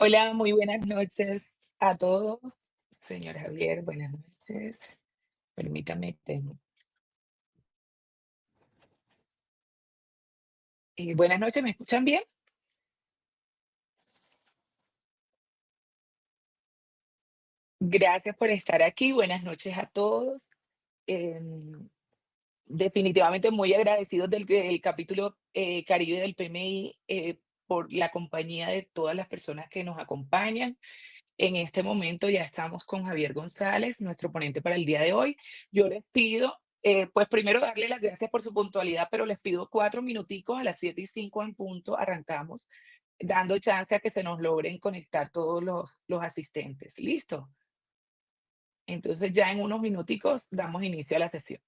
Hola, muy buenas noches a todos. Señor Javier, buenas noches. Permítame, buenas noches, ¿me escuchan bien? Gracias por estar aquí. Buenas noches a todos. Em, Definitivamente muy agradecidos del capítulo Caribe del PMI por la compañía de todas las personas que nos acompañan. En este momento ya estamos con Javier González, nuestro ponente para el día de hoy. Yo les pido, pues primero darle las gracias por su puntualidad, pero les pido 4 minuticos a las 7:05 en punto, arrancamos, dando chance a que se nos logren conectar todos los asistentes. ¿Listo? Entonces ya en unos minuticos damos inicio a la sesión.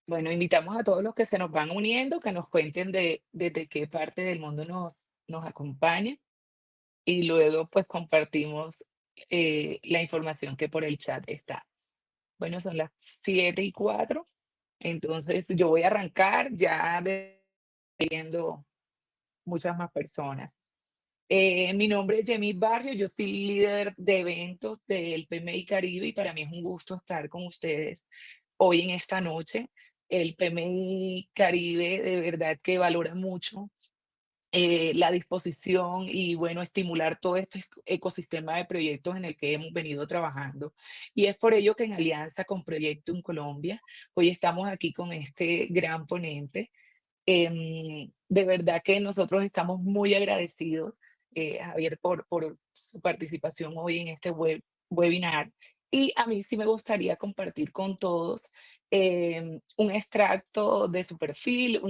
Bueno, invitamos a todos los que se nos van uniendo, que nos cuenten desde qué parte del mundo nos acompañan y luego pues compartimos la información que por el chat está. Bueno, son las 7:04, entonces yo voy a arrancar ya viendo muchas más personas. Mi nombre es Jamie Barrio, yo soy líder de eventos del PMI Caribe y para mí es un gusto estar con ustedes hoy en esta noche. El PMI Caribe de verdad que valora mucho la disposición y bueno, estimular todo este ecosistema de proyectos en el que hemos venido trabajando. Y es por ello que en alianza con Proyectum Colombia, hoy estamos aquí con este gran ponente. De verdad que nosotros estamos muy agradecidos, Javier, por su participación hoy en este webinar. Y a mí sí me gustaría compartir con todos un extracto de su perfil,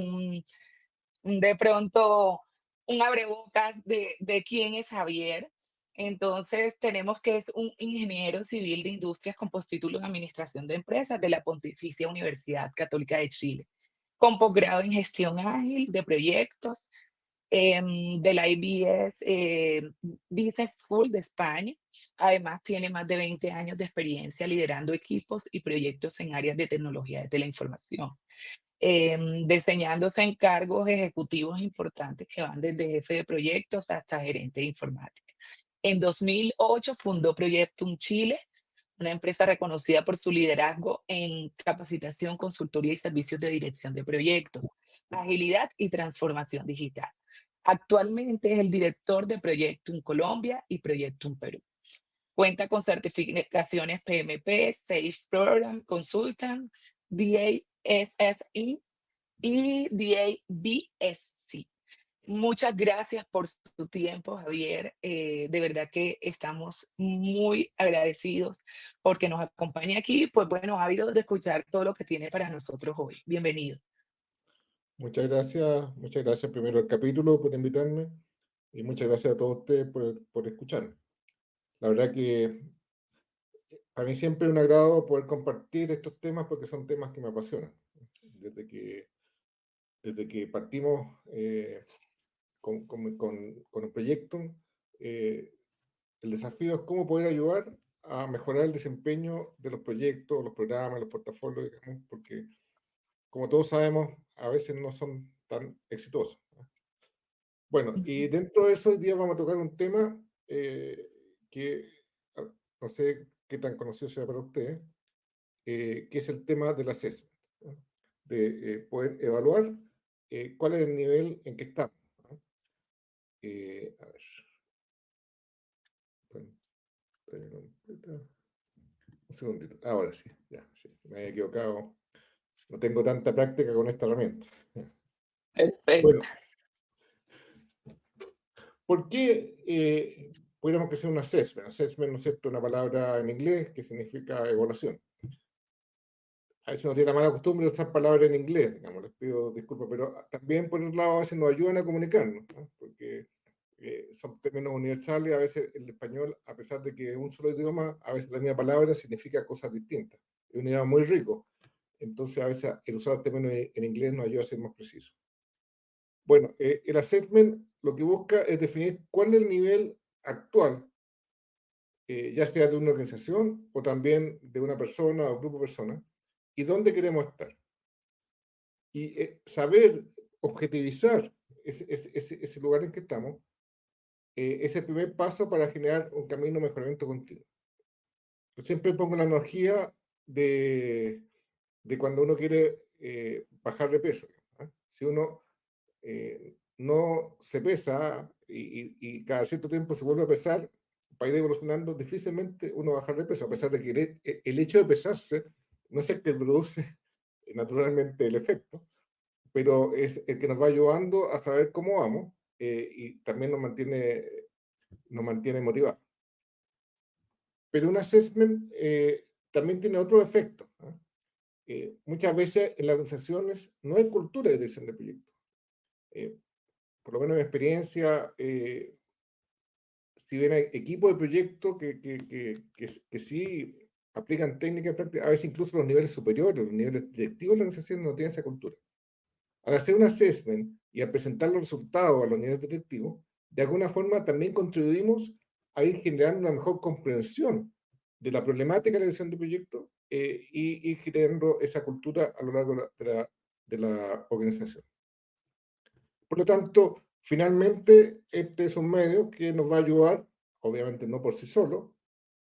de pronto un abrebocas de quién es Javier. Entonces, tenemos que es un ingeniero civil de industrias con postítulo en administración de empresas de la Pontificia Universidad Católica de Chile. con posgrado en gestión ágil de proyectos, de la IBS Business School de España. Además, tiene más de 20 años de experiencia liderando equipos y proyectos en áreas de tecnología de la información, desempeñándose en cargos ejecutivos importantes que van desde jefe de proyectos hasta gerente de informática. En 2008 fundó Proyectum Chile, una empresa reconocida por su liderazgo en capacitación, consultoría y servicios de dirección de proyectos, agilidad y transformación digital. Actualmente es el director de Proyectum Colombia y Proyectum Perú. Cuenta con certificaciones PMP, Safe Program Consultant, DASSE y DABSC. Muchas gracias por su tiempo, Javier. De verdad que estamos muy agradecidos porque nos acompaña aquí. Pues bueno, ávidos de escuchar todo lo que tiene para nosotros hoy. Bienvenido. Muchas gracias primero al capítulo por invitarme y muchas gracias a todos ustedes por escucharme. La verdad que para mí siempre es un agrado poder compartir estos temas porque son temas que me apasionan. Desde que, desde que partimos con el proyecto, eh, el desafío es cómo poder ayudar a mejorar el desempeño de los proyectos, los programas, los portafolios, digamos, porque como todos sabemos, a veces no son tan exitosos. Bueno, y Ujú. dentro de eso hoy día vamos a tocar un tema eh, que ah, no sé qué tan conocido sea para ustedes, que es el tema del assessment, ¿no? De poder evaluar cuál es el nivel en que estamos, ¿no? A ver, bueno, un segundito, ahora sí, ya, sí, me había equivocado, no tengo tanta práctica con esta herramienta. Perfecto. Bueno, ¿por qué podríamos que sea un assessment? Assessment, ¿no es cierto?, una palabra en inglés que significa evaluación. A veces no tiene la mala costumbre de usar palabras en inglés, digamos, les pido disculpas, pero también por otro lado a veces nos ayudan a comunicarnos, ¿no? Porque son términos universales, a veces el español, a pesar de que es un solo idioma, a veces la misma palabra significa cosas distintas. Es un idioma muy rico, entonces a veces el usar términos en inglés nos ayuda a ser más preciso. Bueno, el assessment lo que busca es definir cuál es el nivel actual, ya sea de una organización o también de una persona o grupo de personas, y dónde queremos estar. Y saber objetivizar ese lugar en que estamos es el primer paso para generar un camino de mejoramiento continuo. Yo siempre pongo la analogía de cuando uno quiere bajar de peso, ¿no? Si uno no se pesa y cada cierto tiempo se vuelve a pesar, para ir evolucionando, difícilmente uno va a bajar de peso, a pesar de que el hecho de pesarse no es el que produce naturalmente el efecto, pero es el que nos va ayudando a saber cómo vamos y también nos mantiene motivados. Pero un assessment también tiene otro efecto, ¿no? Muchas veces en las organizaciones no hay cultura de dirección de proyectos. Eh, por lo menos en mi experiencia, si bien hay equipos de proyectos que sí aplican técnicas prácticas, a veces incluso los niveles superiores, los niveles directivos de la organización no tienen esa cultura. Al hacer un assessment y al presentar los resultados a los niveles directivos, de alguna forma también contribuimos a ir generando una mejor comprensión de la problemática de la dirección de proyectos y generando esa cultura a lo largo de la organización. Por lo tanto, finalmente, este es un medio que nos va a ayudar, obviamente no por sí solo,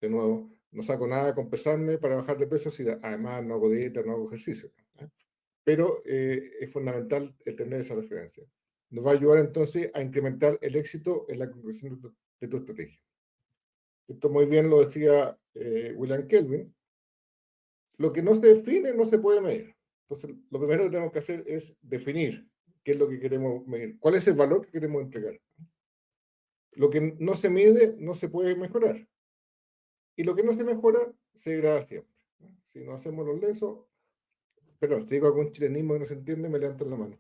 de nuevo, no saco nada con pesarme para bajar de peso si además no hago dieta, no hago ejercicio, ¿eh? Pero es fundamental el tener esa referencia. Nos va a ayudar entonces a incrementar el éxito en la conclusión de tu estrategia. Esto muy bien lo decía William Kelvin. Lo que no se define no se puede medir. Entonces, lo primero que tenemos que hacer es definir qué es lo que queremos medir, cuál es el valor que queremos entregar. Lo que no se mide no se puede mejorar. Y lo que no se mejora se degrada siempre. Si no hacemos los lesos, perdón, si digo algún chilenismo que no se entiende, me levantan la mano.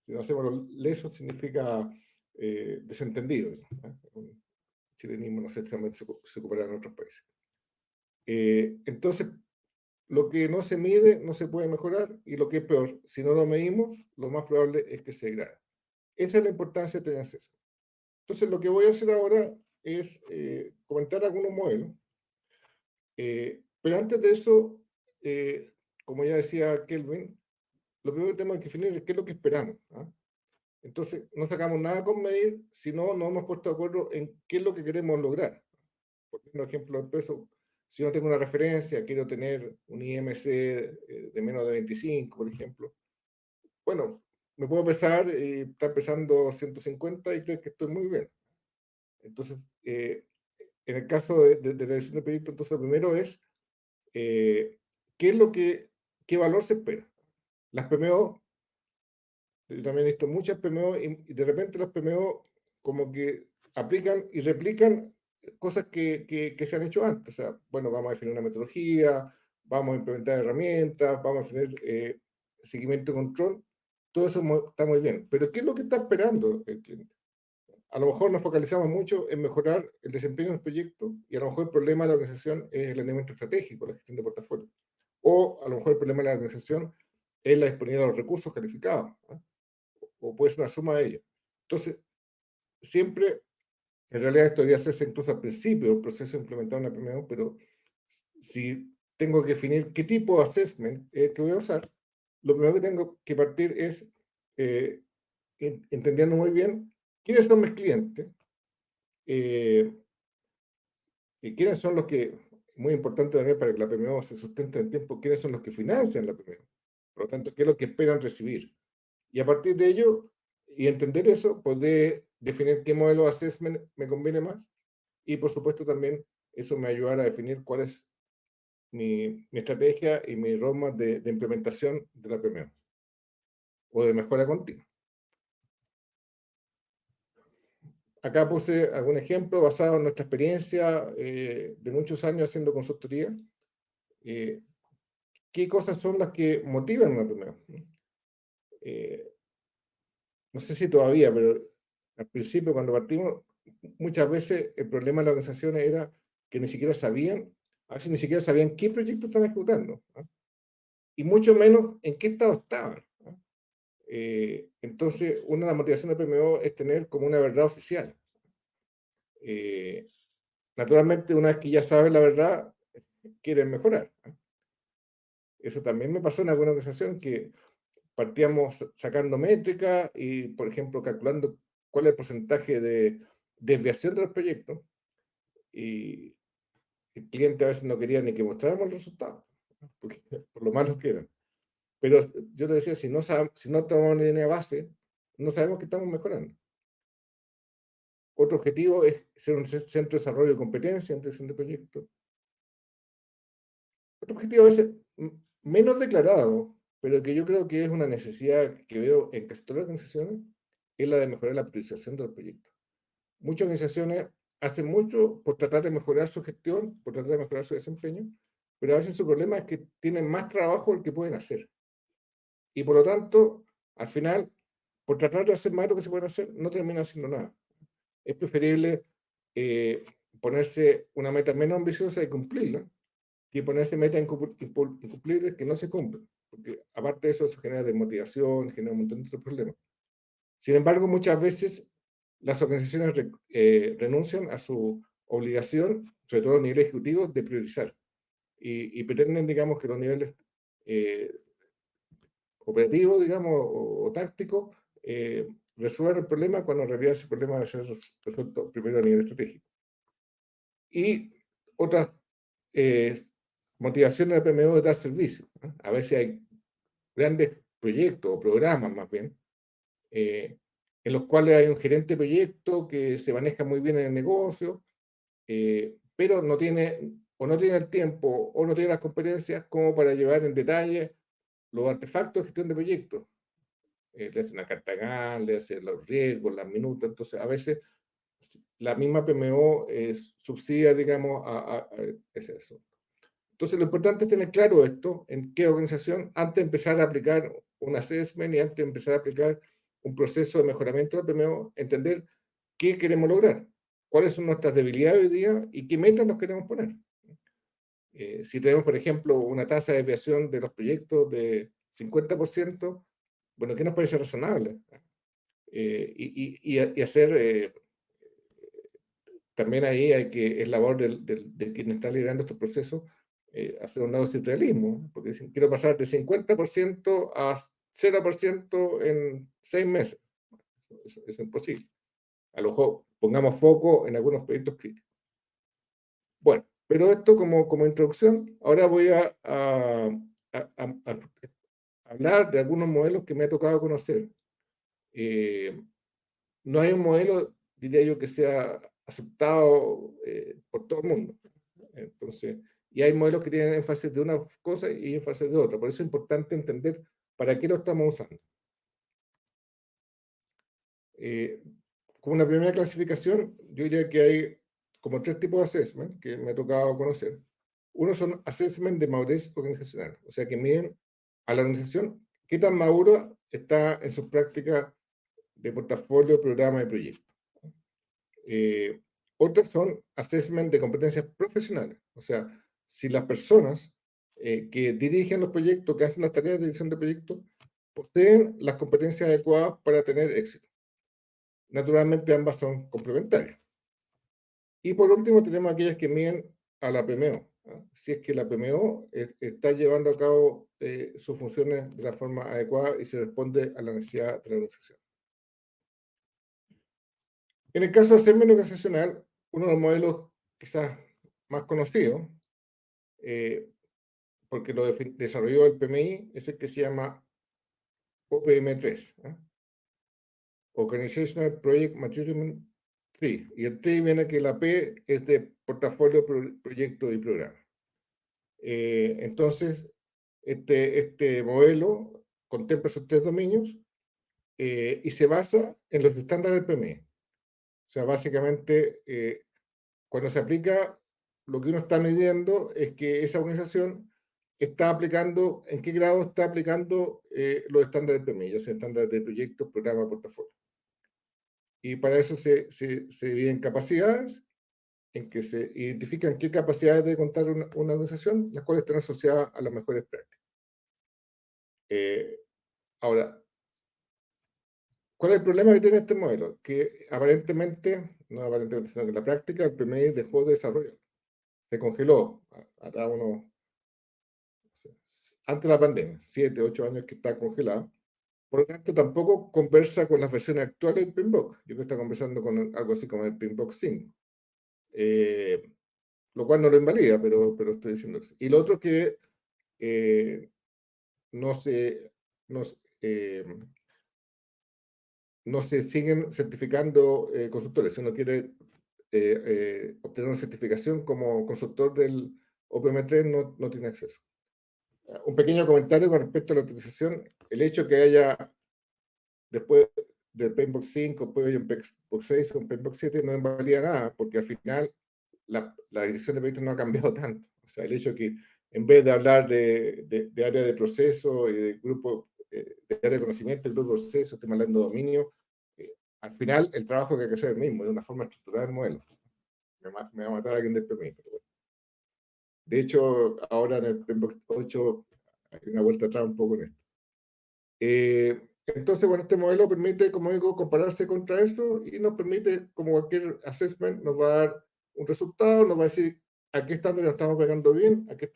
Si no hacemos los lesos significa desentendido, ¿no? Un chilenismo, no sé, también se ocupará en otros países. Entonces, lo que no se mide no se puede mejorar, y lo que es peor, si no lo medimos, lo más probable es que se degrade. Esa es la importancia de tener acceso. Entonces, lo que voy a hacer ahora es comentar algunos modelos, pero antes de eso, como ya decía Kelvin, lo primero que tenemos que definir es qué es lo que esperamos. ¿Ah? Entonces, no sacamos nada con medir si no nos hemos puesto de acuerdo en qué es lo que queremos lograr. Por ejemplo, el peso, si yo no tengo una referencia, quiero tener un IMC de menos de 25, por ejemplo. Bueno, me puedo pesar y está pesando 150 y creo que estoy muy bien. Entonces, en el caso de la edición de proyecto, entonces lo primero es qué es lo que, qué valor se espera. Las PMO, yo también he visto muchas PMO y de repente las PMO como que aplican y replican cosas que se han hecho antes. O sea, bueno, vamos a definir una metodología, vamos a implementar herramientas, vamos a definir seguimiento y control. Todo eso está muy bien. Pero ¿qué es lo que está esperando el cliente? A lo mejor nos focalizamos mucho en mejorar el desempeño del proyecto y a lo mejor el problema de la organización es el elemento estratégico, la gestión de portafolio. O a lo mejor el problema de la organización es la disponibilidad de los recursos calificados, ¿no? O puede ser una suma de ellos. Entonces, siempre, en realidad esto debería hacerse incluso al principio del proceso de implementar una PMO, pero si tengo que definir qué tipo de assessment que voy a usar, lo primero que tengo que partir es eh, entendiendo muy bien quiénes son mis clientes, eh, y quiénes son los que, muy importante también para que la PMO se sustente en el tiempo, quiénes son los que financian la PMO. Por lo tanto, qué es lo que esperan recibir. Y a partir de ello, y entender eso, podré definir qué modelo de assessment me conviene más. Y por supuesto también eso me ayudará a definir cuál es mi estrategia y mi roadmap de implementación de la PMO o de mejora continua. Acá puse algún ejemplo basado en nuestra experiencia de muchos años haciendo consultoría. Eh, ¿Qué cosas son las que motivan una PMO? Eh, no sé si todavía, pero al principio cuando partimos, muchas veces el problema de las organizaciones era que ni siquiera sabían, a veces ni siquiera sabían qué proyecto estaban ejecutando, ¿no? Y mucho menos en qué estado estaban, ¿no? Entonces, una de las motivaciones de PMO es tener como una verdad oficial. Eh, Naturalmente, una vez que ya sabes la verdad, quieren mejorar, ¿no? Eso también me pasó en alguna organización que partíamos sacando métricas y, por ejemplo, calculando cuál es el porcentaje de desviación de los proyectos, y el cliente a veces no quería ni que mostráramos el resultado, porque, por lo malos que eran. Pero yo le decía, si no tomamos una línea base, no sabemos que estamos mejorando. Otro objetivo es ser un centro de desarrollo de competencia en dirección de proyectos. Otro objetivo a veces menos declarado, pero que yo creo que es una necesidad que veo en casi todas las organizaciones, es la de mejorar la priorización de los proyectos. Muchas organizaciones hacen mucho por tratar de mejorar su gestión, por tratar de mejorar su desempeño, pero a veces su problema es que tienen más trabajo del que pueden hacer. Y por lo tanto, al final, por tratar de hacer más de lo que se puede hacer, no terminan haciendo nada. Es preferible ponerse una meta menos ambiciosa y cumplirla, que ponerse metas incumplibles que no se cumplen. Porque aparte de eso, eso genera desmotivación, genera un montón de otros problemas. Sin embargo, muchas veces las organizaciones renuncian a su obligación, sobre todo a nivel ejecutivo, de priorizar. Y pretenden, digamos, que los niveles eh, operativos, digamos, o tácticos, resuelvan el problema cuando en realidad ese problema debe ser resuelto primero a nivel estratégico. Y otras eh, motivaciones de PMO de dar servicio, ¿no? A veces hay grandes proyectos o programas más bien, en los cuales hay un gerente de proyecto que se maneja muy bien en el negocio, pero no tiene el tiempo o no tiene las competencias como para llevar en detalle los artefactos de gestión de proyectos. Le hace una carta GAN, le hace los riesgos, las minutas, entonces a veces la misma PMO subsidia, digamos, a ese asunto. Entonces, lo importante es tener claro esto, en qué organización, antes de empezar a aplicar un assessment y antes de empezar a aplicar un proceso de mejoramiento del PMO, entender qué queremos lograr, cuáles son nuestras debilidades hoy día y qué metas nos queremos poner. Si tenemos, por ejemplo, una tasa de desviación de los proyectos de 50%, bueno, ¿qué nos parece razonable? Y hacer, también ahí es labor de quien está liderando estos procesos, hacer un lado de realismo, porque dicen, quiero pasar de 50% a 0% en 6 meses. Eso es imposible. A lo mejor pongamos foco en algunos proyectos críticos. Bueno, pero esto como introducción, ahora voy a hablar de algunos modelos que me ha tocado conocer. No hay un modelo, diría yo, que sea aceptado por todo el mundo. Entonces, y hay modelos que tienen énfasis de una cosa y énfasis de otra. Por eso es importante entender para qué lo estamos usando. Como una primera clasificación, yo diría que hay como 3 tipos de assessment que me ha tocado conocer. Uno son assessment de madurez organizacional, o sea, que miden a la organización qué tan madura está en sus prácticas de portafolio, programa y proyecto. Otras son assessment de competencias profesionales, o sea, si las personas que dirigen los proyectos, que hacen las tareas de dirección de proyectos, poseen las competencias adecuadas para tener éxito. Naturalmente ambas son complementarias. Y por último tenemos aquellas que miden a la PMO. Si es que la PMO está llevando a cabo sus funciones de la forma adecuada y se responde a la necesidad de la organización. En el caso de assessment organizacional, uno de los modelos quizás más conocidos, porque lo desarrolló el PMI, es el que se llama OPM3, Organizational Project Maturity 3, y el T viene que la P es de portafolio, proyecto y programa. Entonces, este modelo contempla esos 3 dominios y se basa en los estándares del PMI. O sea, básicamente, cuando se aplica, lo que uno está midiendo es que esa organización está aplicando, en qué grado está aplicando los estándares del PMI, ya sea estándares de proyectos, programa, portafolio. Y para eso se dividen capacidades, en que se identifican qué capacidades debe contar una organización, las cuales están asociadas a las mejores prácticas. Ahora, ¿cuál es el problema que tiene este modelo? Que aparentemente, no aparentemente, sino que en la práctica, el PMI dejó de desarrollar. Se congeló hasta antes de la pandemia, 7, 8 años que está congelado. Por lo tanto, tampoco conversa con las versiones actuales del PMBOK. Yo creo que está conversando con algo así como el PMBOK 5. Lo cual no lo invalida, pero estoy diciendo eso. Y lo otro que no se, no, no se siguen certificando consultores. Si uno quiere obtener una certificación como consultor del OPM3, no tiene acceso. Un pequeño comentario con respecto a la utilización. El hecho que haya, después del PMBOK 5, después hay un PMBOK 6 o un PMBOK 7, no invalida nada, porque al final la dirección de proyectos no ha cambiado tanto. O sea, el hecho que en vez de hablar de área de proceso y de grupo, de área de conocimiento, el grupo de proceso, estamos hablando de dominio, al final el trabajo que hay que hacer es el mismo, de una forma estructurada del modelo. Me va a matar alguien del PMI, pero bueno. De hecho, ahora en el PMBOK 8 hay una vuelta atrás un poco en esto. Entonces, bueno, este modelo permite, como digo, compararse contra eso y nos permite, como cualquier assessment, nos va a dar un resultado, nos va a decir a qué estándar nos estamos pegando bien, a qué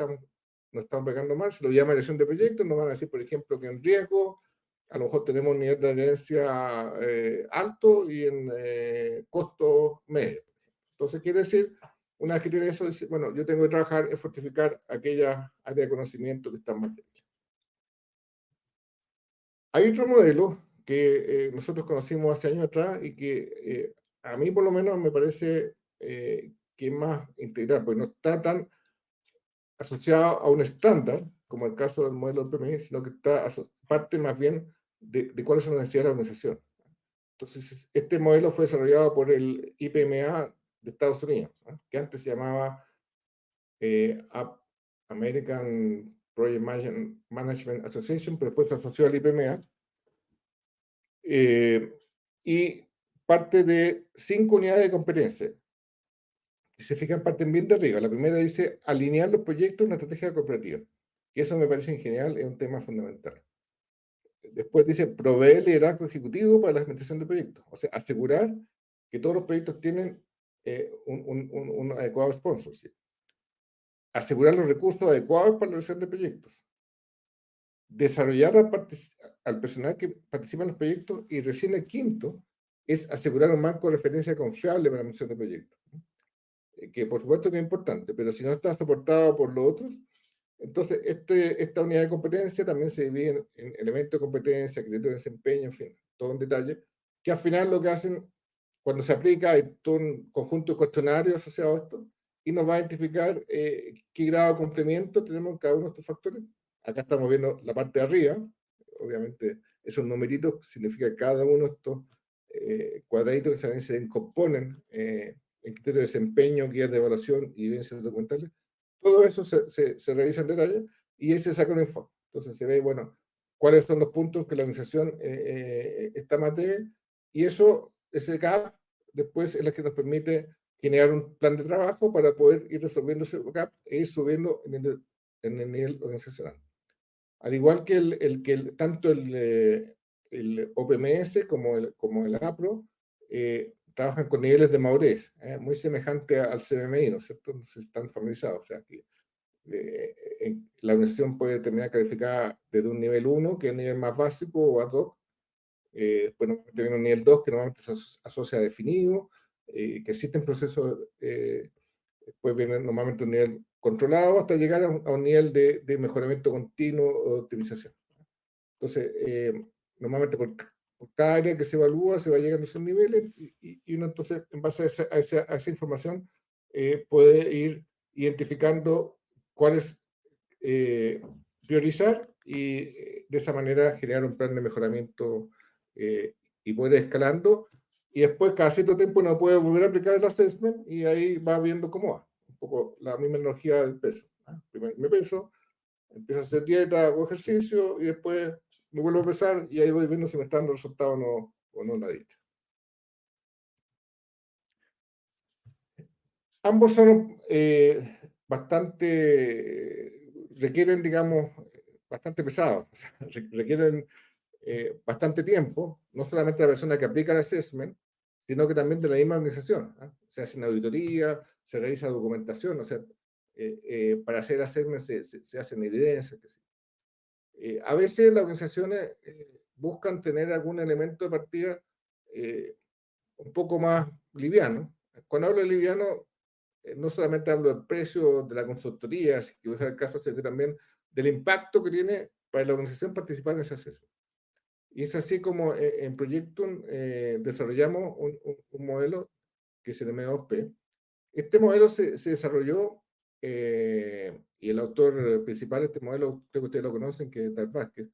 nos estamos pegando mal. Si lo llama dirección de proyectos, nos van a decir, por ejemplo, que en riesgo a lo mejor tenemos un nivel de adherencia alto y en costo medio. Entonces, quiere decir, una vez que tiene eso, dice, bueno, yo tengo que trabajar en fortificar aquellas áreas de conocimiento que están más débiles. Hay otro modelo que nosotros conocimos hace años atrás y que a mí por lo menos me parece que es más integral, porque no está tan asociado a un estándar, como el caso del modelo del PMI, sino que está parte más bien de cuáles son las necesidades de la organización. Entonces, este modelo fue desarrollado por el IPMA de Estados Unidos, que antes se llamaba American Project Management Association, pero después se asoció al IPMA. Y parte de 5 unidades de competencia, si se fijan, parten bien de arriba. La primera dice alinear los proyectos en una estrategia cooperativa. Y eso me parece en general es un tema fundamental. Después dice proveer liderazgo ejecutivo para la administración de proyectos. O sea, asegurar que todos los proyectos tienen un adecuado sponsorship. Asegurar los recursos adecuados para la realización de proyectos. Desarrollar al personal que participa en los proyectos. Y recién el quinto es asegurar un marco de referencia confiable para la administración de proyectos. Que por supuesto que es importante, pero si no está soportado por los otros, entonces esta unidad de competencia también se divide en elementos de competencia, criterios de desempeño, en fin, todo un detalle, que al final lo que hacen, cuando se aplica, hay todo un conjunto de cuestionarios asociados a esto, y nos va a identificar qué grado de cumplimiento tenemos en cada uno de estos factores. Acá estamos viendo la parte de arriba, obviamente esos numeritos significa que cada uno de estos cuadraditos que se componen en criterios de desempeño, guías de evaluación y evidencias documentales. Todo eso se revisa en detalle y ahí se saca un informe. Entonces se ve, bueno, cuáles son los puntos que la organización está más débil, y eso, ese gap, después es lo que nos permite generar un plan de trabajo para poder ir resolviendo ese gap e ir subiendo en el nivel organizacional. Al igual que tanto el OPMS como el APRO trabajan con niveles de madurez, muy semejante al CMMI, ¿no es cierto? No sé si están familiarizados. O sea, que la organización puede terminar calificada desde un nivel 1, que es el nivel más básico, o ad hoc. Después normalmente viene un nivel 2, que normalmente se asocia a definido, que existen procesos, después viene normalmente un nivel controlado, hasta llegar a un nivel de mejoramiento continuo o de optimización. Entonces, normalmente por cada área que se evalúa se va llegando a esos niveles, y uno entonces, en base a esa información, puede ir identificando cuáles priorizar, y de esa manera generar un plan de mejoramiento y poder ir escalando. Y después, cada cierto tiempo, uno puede volver a aplicar el assessment y ahí va viendo cómo va. Un poco la misma energía del peso. Primero me peso, empiezo a hacer dieta o ejercicio y después me vuelvo a pesar y ahí voy viendo si me están dando resultados o no la dieta. Ambos son requieren, digamos, bastante pesados, o sea, requieren bastante tiempo, no solamente de la persona que aplica el assessment, sino que también de la misma organización. Se hacen auditoría, se realiza documentación, o sea, para hacer assessment se hacen evidencias. A veces las organizaciones buscan tener algún elemento de partida un poco más liviano. Cuando hablo de liviano, no solamente hablo del precio de la consultoría, si que es el caso, sino que también del impacto que tiene para la organización participar en ese acceso. Y es así como en Proyectum desarrollamos un modelo que se llama 2P. Este modelo se desarrolló, y el autor principal de este modelo, creo que ustedes lo conocen, que es Dar Vázquez,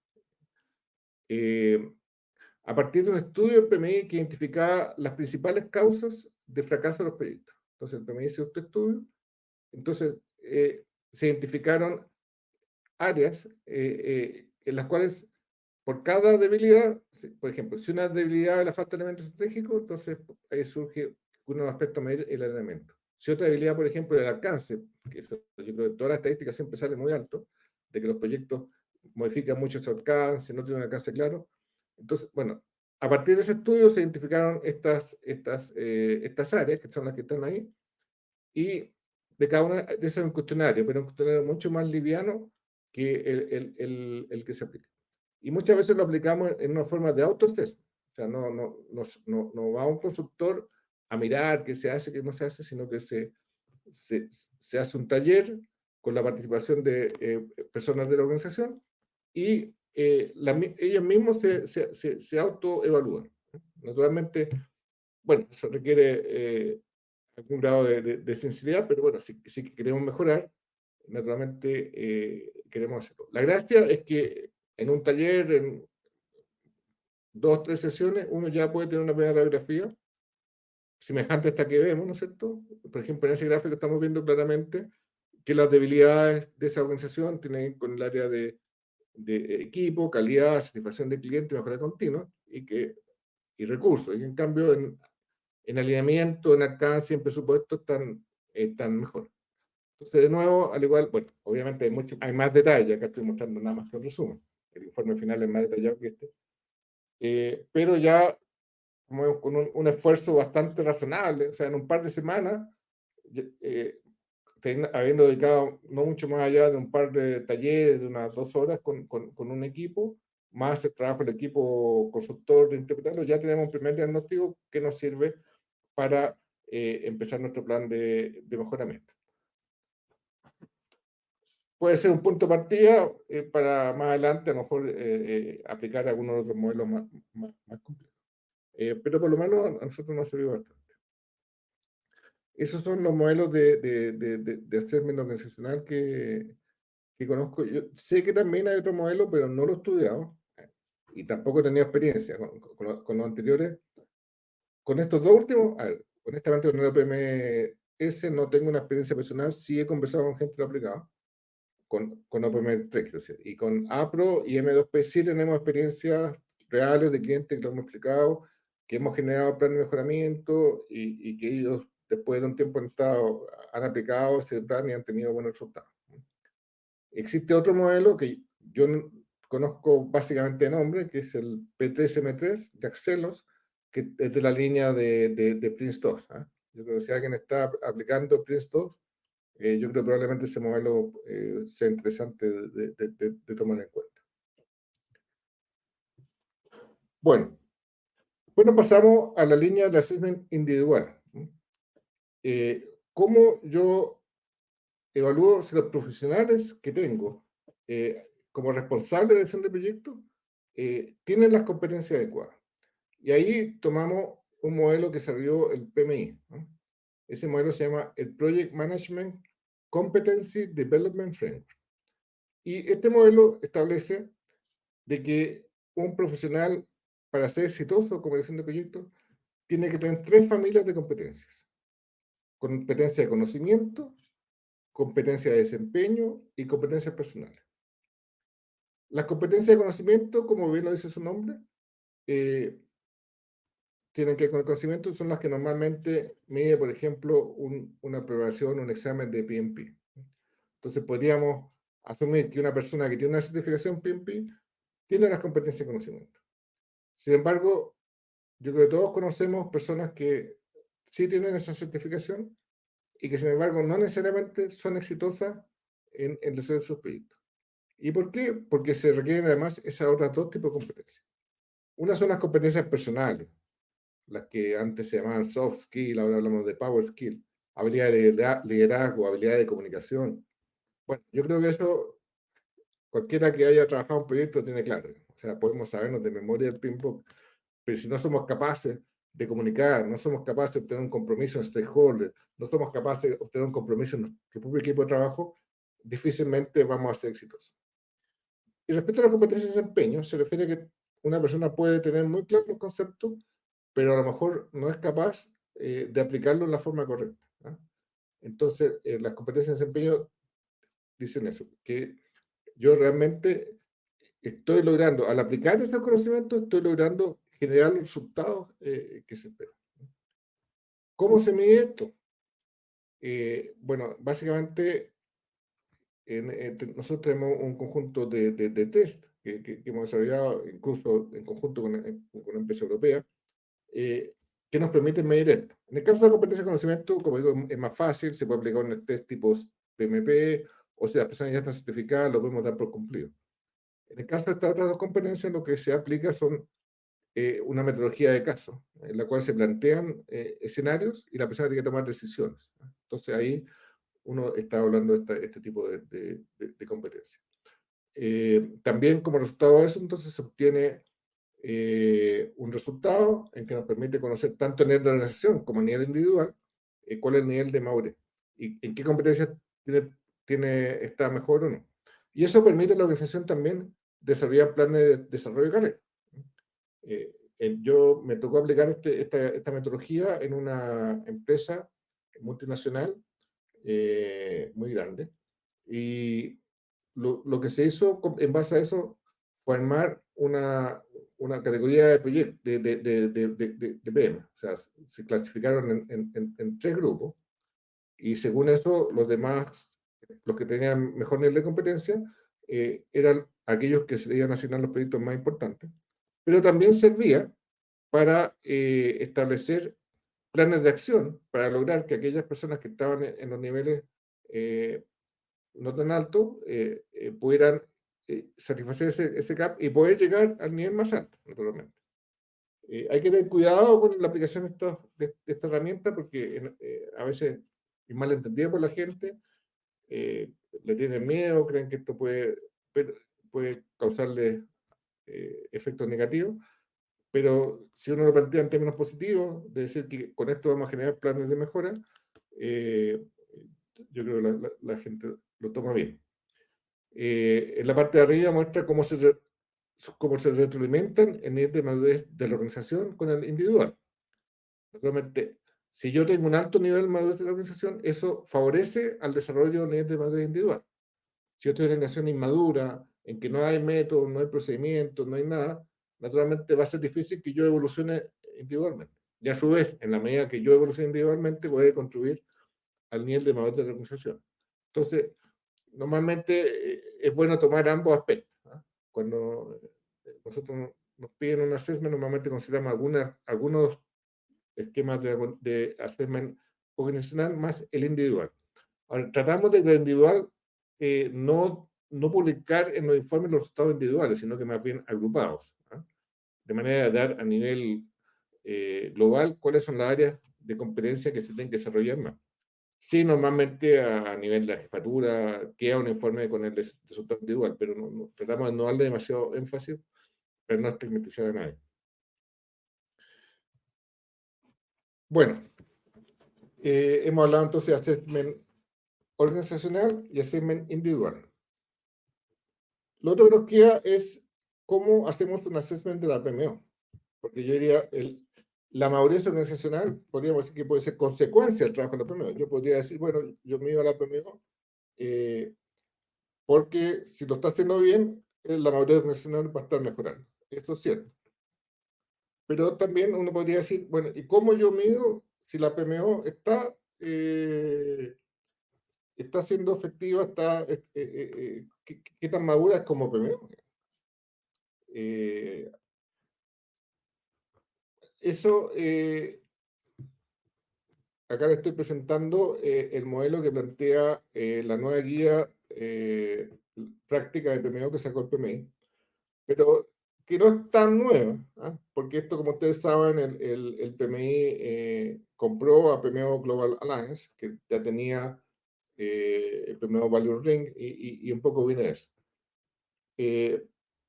a partir de un estudio del PMI que identificaba las principales causas de fracaso de los proyectos. Entonces el PMI hizo este estudio, entonces se identificaron áreas en las cuales por cada debilidad, por ejemplo, si una debilidad es la falta de elementos estratégicos, entonces ahí surge uno de los aspectos medir el elemento. Si otra debilidad, por ejemplo, es el alcance, que eso, yo creo que todas las estadísticas siempre sale muy alto, de que los proyectos modifican mucho su alcance, no tienen un alcance claro. Entonces, bueno, a partir de ese estudio se identificaron estas áreas, que son las que están ahí, y de cada una de esas un cuestionario, pero un cuestionario mucho más liviano que el que se aplica. Y muchas veces lo aplicamos en una forma de autotest. O sea, no va un consultor a mirar qué se hace, qué no se hace, sino que se hace un taller con la participación de personas de la organización, y ellos mismos se autoevalúan. Naturalmente, bueno, eso requiere algún grado de sensibilidad, pero bueno, si queremos mejorar, naturalmente queremos hacerlo. La gracia es que en un taller, en 2 o 3 sesiones, uno ya puede tener una primera radiografía semejante a esta que vemos, ¿no es cierto? Por ejemplo, en ese gráfico estamos viendo claramente que las debilidades de esa organización tienen con el área de equipo, calidad, satisfacción del cliente, mejora continua y recursos. Y en cambio, en alineamiento, en alcance y en presupuesto están están mejor. Entonces, de nuevo, al igual, bueno, obviamente hay más detalle, acá estoy mostrando nada más que un resumen, el informe final es más detallado que este, pero ya como con un esfuerzo bastante razonable, o sea, en un par de semanas, eh, habiendo dedicado no mucho más allá de un par de talleres de unas 2 horas con un equipo, más el trabajo del equipo consultor de interpretarlo, ya tenemos un primer diagnóstico que nos sirve para empezar nuestro plan de mejoramiento. Puede ser un punto de partida para más adelante a lo mejor aplicar algunos otros modelos más complejos. Pero por lo menos a nosotros nos ha servido bastante. Esos son los modelos de assessment organizacional que conozco. Yo sé que también hay otro modelo, pero no lo he estudiado y tampoco he tenido experiencia con los anteriores. Con estos dos últimos, a ver, honestamente con el OPMS no tengo una experiencia personal, sí he conversado con gente que lo ha aplicado, con OPM3, quiero decir, y con APRO y M2P sí tenemos experiencias reales de clientes que lo hemos explicado, que hemos generado planes de mejoramiento y que ellos después de un tiempo han aplicado ese plan y han tenido buenos resultados. Existe otro modelo que yo conozco básicamente de nombre, que es el P3M3 de Axelos, que es de la línea de Prince2. ¿eh? Yo creo que si alguien está aplicando Prince2, yo creo que probablemente ese modelo sea interesante de tomar en cuenta. Bueno, pasamos a la línea de assessment individual. ¿Cómo yo evalúo si los profesionales que tengo como responsable de dirección de proyectos tienen las competencias adecuadas? Y ahí tomamos un modelo que salió el PMI. ¿no? Ese modelo se llama el Project Management Competency Development Framework. Y este modelo establece de que un profesional, para ser exitoso como dirección de proyectos, tiene que tener 3 familias de competencias. Competencia de conocimiento, competencia de desempeño y competencias personales. Las competencias de conocimiento, como bien lo dice su nombre, tienen que ver con el conocimiento, son las que normalmente mide, por ejemplo, una aprobación, un examen de PMP. Entonces podríamos asumir que una persona que tiene una certificación PMP tiene las competencias de conocimiento. Sin embargo, yo creo que todos conocemos personas que sí tienen esa certificación y que sin embargo no necesariamente son exitosas en el desarrollo de sus proyectos. ¿Y por qué? Porque se requieren además esas otras 2 tipos de competencias. Una son las competencias personales, las que antes se llamaban soft skill, ahora hablamos de power skill, habilidad de liderazgo, habilidad de comunicación. Bueno, yo creo que eso cualquiera que haya trabajado en un proyecto tiene claro. O sea, podemos sabernos de memoria el PMBOK, pero si no somos capaces de comunicar, no somos capaces de obtener un compromiso en stakeholders, no somos capaces de obtener un compromiso en nuestro propio equipo de trabajo, difícilmente vamos a ser exitosos. Y respecto a las competencias de desempeño, se refiere a que una persona puede tener muy claros los conceptos, pero a lo mejor no es capaz de aplicarlo en la forma correcta. ¿eh? Entonces, las competencias de desempeño dicen eso, que yo realmente estoy logrando, al aplicar esos conocimientos, estoy logrando generar los resultados que se esperan. ¿Cómo se mide esto? Bueno, básicamente nosotros tenemos un conjunto de test que hemos desarrollado incluso en conjunto con una empresa europea que nos permiten medir esto. En el caso de la competencia de conocimiento, como digo, es más fácil, se puede aplicar un test tipos PMP, o si las personas ya están certificadas, lo podemos dar por cumplido. En el caso de estas otras 2 competencias, lo que se aplica son una metodología de caso, en la cual se plantean escenarios y la persona tiene que tomar decisiones. Entonces ahí uno está hablando de este tipo de competencias. También como resultado de eso, entonces se obtiene un resultado en que nos permite conocer tanto a nivel de organización como a nivel individual cuál es el nivel de madurez y en qué competencias está mejor o no. Y eso permite a la organización también desarrollar planes de desarrollo de carrera. Yo me tocó aplicar esta metodología en una empresa multinacional muy grande y lo que se hizo en base a eso fue armar una categoría de proyectos de PM. O sea, se clasificaron en 3 grupos y según eso, los demás, los que tenían mejor nivel de competencia, eran aquellos que se le iban a asignar los proyectos más importantes, pero también servía para establecer planes de acción para lograr que aquellas personas que estaban en los niveles eh, no tan altos pudieran satisfacer ese gap y poder llegar al nivel más alto, naturalmente. Hay que tener cuidado con la aplicación de esta herramienta porque a veces es mal entendida por la gente, le tienen miedo, creen que esto puede causarle efectos negativos, pero si uno lo plantea en términos positivos, de decir que con esto vamos a generar planes de mejora, eh, yo creo que la gente lo toma bien. En la parte de arriba muestra cómo se retroalimentan el nivel de madurez de la organización con el individual. Naturalmente, si yo tengo un alto nivel de madurez de la organización, eso favorece al desarrollo del nivel de madurez individual. Si yo estoy en una organización inmadura, en que no hay métodos, no hay procedimientos, no hay nada, naturalmente va a ser difícil que yo evolucione individualmente. Y a su vez, en la medida que yo evolucione individualmente, voy a contribuir al nivel de madurez de la organización. Entonces, normalmente es bueno tomar ambos aspectos. ¿Ah? Cuando nosotros nos piden un assessment, normalmente consideramos algunos esquemas de assessment organizacional más el individual. Ahora, tratamos de que el individual no publicar en los informes los resultados individuales, sino que más bien agrupados, ¿ah? De manera de dar a nivel global cuáles son las áreas de competencia que se tienen que desarrollar más. Sí, normalmente a nivel de la jefatura queda un informe con el resultado individual, pero tratamos de no darle demasiado énfasis para no estigmatizar a nadie. Bueno, hemos hablado entonces de assessment organizacional y assessment individual. Lo otro que nos queda es cómo hacemos un assessment de la PMO, porque yo diría, la madurez organizacional, podríamos decir que puede ser consecuencia del trabajo de la PMO. Yo podría decir, bueno, yo me iba a la PMO, porque si lo está haciendo bien, la madurez organizacional va a estar mejorando. Eso es cierto. Pero también uno podría decir, bueno, ¿y cómo yo mido si la PMO está siendo efectiva, qué tan madura es como PMO? Eh, eso, acá le estoy presentando el modelo que plantea la nueva guía práctica de PMO que sacó el PMI, pero que no es tan nueva, ¿ah? Porque esto, como ustedes saben, el PMI compró a PMO Global Alliance, que ya tenía el PMO Value Ring, y un poco viene de eso.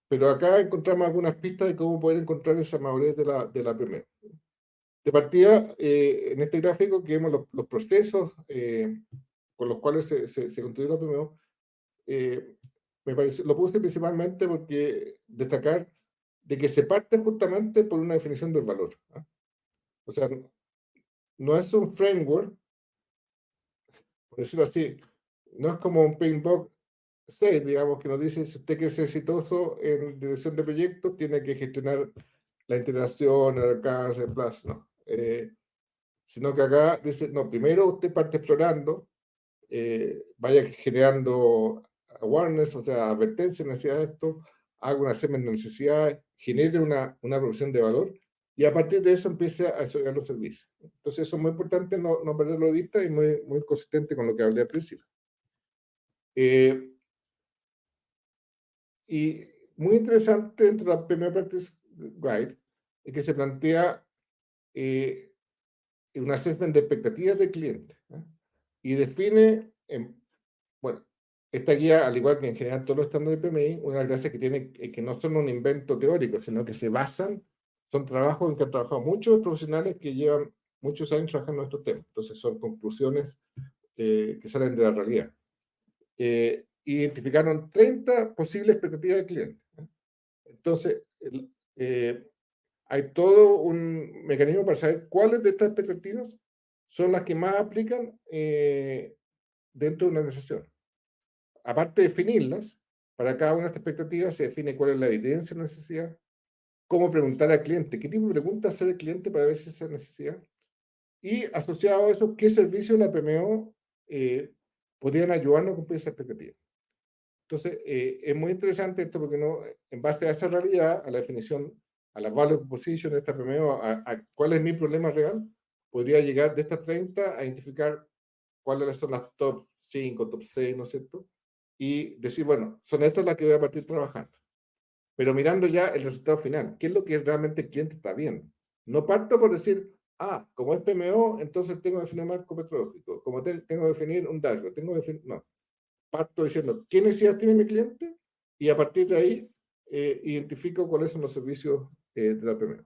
Pero acá encontramos algunas pistas de cómo poder encontrar esa madurez de la PMO. De partida, en este gráfico que vemos los procesos con los cuales se construyó la PMO, me pareció, lo puse principalmente porque destacar de que se parte justamente por una definición del valor. ¿Ah? O sea, no es un framework, por decirlo así, no es como un Paintbox 6, digamos, que nos dice, si usted quiere ser exitoso en dirección de proyectos, tiene que gestionar la integración, el alcance, el plazo, no. Sino que acá dice, no, primero usted parte explorando, vaya generando awareness, o sea, advertencia, necesidad de esto, haga una semen de necesidades, genere una producción de valor, y a partir de eso empiece a desarrollar los servicios. Entonces eso es muy importante, no perderlo de vista y muy consistente con lo que hablé al principio. Y muy interesante dentro de la PMO Practice Guide es que se plantea un assessment de expectativas del cliente, ¿eh? Y define, bueno, esta guía, al igual que en general todos los estándares de PMI, una gracia que tiene que no son un invento teórico, sino que se basan, son trabajos en que han trabajado muchos profesionales que llevan muchos años trabajando en estos temas. Entonces son conclusiones que salen de la realidad. Identificaron 30 posibles expectativas del cliente. Entonces, hay todo un mecanismo para saber cuáles de estas expectativas son las que más aplican dentro de una organización. Aparte de definirlas, para cada una de estas expectativas se define cuál es la evidencia de necesidad, cómo preguntar al cliente, qué tipo de preguntas hacer al cliente para ver si esa necesidad, y asociado a eso, qué servicio la PMO podrían ayudarnos a cumplir esa expectativa. Entonces, es muy interesante esto porque no, en base a esa realidad, a la definición, a la value proposition de esta PMO, a cuál es mi problema real, podría llegar de estas 30 a identificar cuáles son las top 5, top 6, ¿no es cierto? Y decir, bueno, son estas las que voy a partir trabajando. Pero mirando ya el resultado final, ¿qué es lo que realmente el cliente está viendo? No parto por decir, como es PMO, entonces tengo que definir un marco metodológico, como tengo que definir un dashboard, tengo que definir, no. Parto diciendo, ¿qué necesidad tiene mi cliente? Y a partir de ahí, identifico cuáles son los servicios de la PMO.